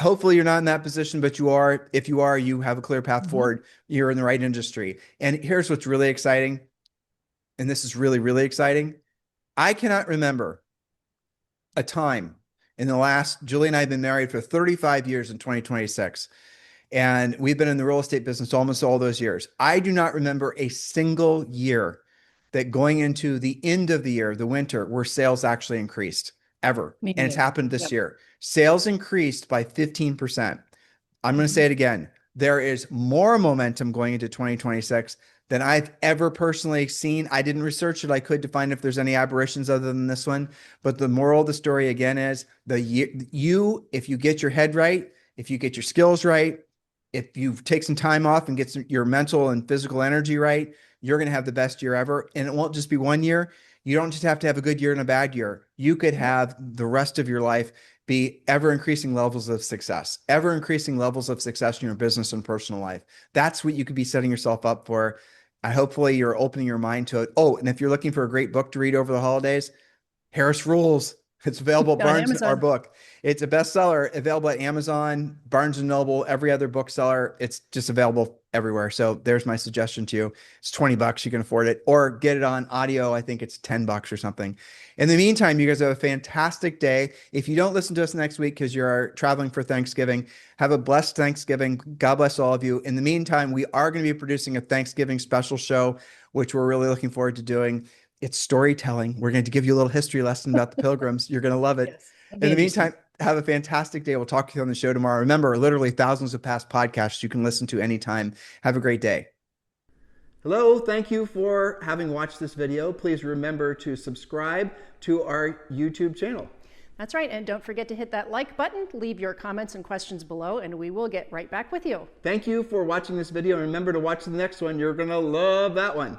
Hopefully you're not in that position, but you are. If you are, you have a clear path Mhm. forward. You're in the right industry. And here's what's really exciting. And this is really, really exciting. I cannot remember a time in the last, Julie and I have been married for 35 years in 2026. And we've been in the real estate business almost all those years. I do not remember a single year that going into the end of the year, the winter, where sales actually increased ever. Me And it's neither. happened this Yep. year. Sales increased by 15%. I'm going to say Mhm. it again. There is more momentum going into 2026 than I've ever personally seen. I didn't research it. I could to find if there's any aberrations other than this one. But the moral of the story again is if you get your head right, if you get your skills right, if you take some time off and get your mental and physical energy right, you're going to have the best year ever. And it won't just be one year. You don't just have to have a good year and a bad year. You could have the rest of your life be ever increasing levels of success, ever increasing levels of success in your business and personal life. That's what you could be setting yourself up for. Hopefully you're opening your mind to it. Oh, and if you're looking for a great book to read over the holidays, Harris Rules. It's available at On Barnes, our Amazon. book. It's a bestseller, available at Amazon, Barnes and Noble, every other bookseller. It's just available everywhere. So there's my suggestion to you. It's $20. You can afford it, or get it on audio. I think it's $10 or something. In the meantime, you guys have a fantastic day. If you don't listen to us next week because you're traveling for Thanksgiving, have a blessed Thanksgiving. God bless all of you. In the meantime, we are going to be producing a Thanksgiving special show, which we're really looking forward to doing. It's storytelling. We're going to give you a little history lesson about the Pilgrims. You're going to love it. Yes. It'll In be the interesting. meantime, have a fantastic day. We'll talk to you on the show tomorrow. Remember, literally thousands of past podcasts you can listen to anytime. Have a great day. Hello, thank you for having watched this video. Please remember to subscribe to our YouTube channel. That's right. And don't forget to hit that like button, leave your comments and questions below, and we will get right back with you. Thank you for watching this video. Remember to watch the next one. You're going to love that one.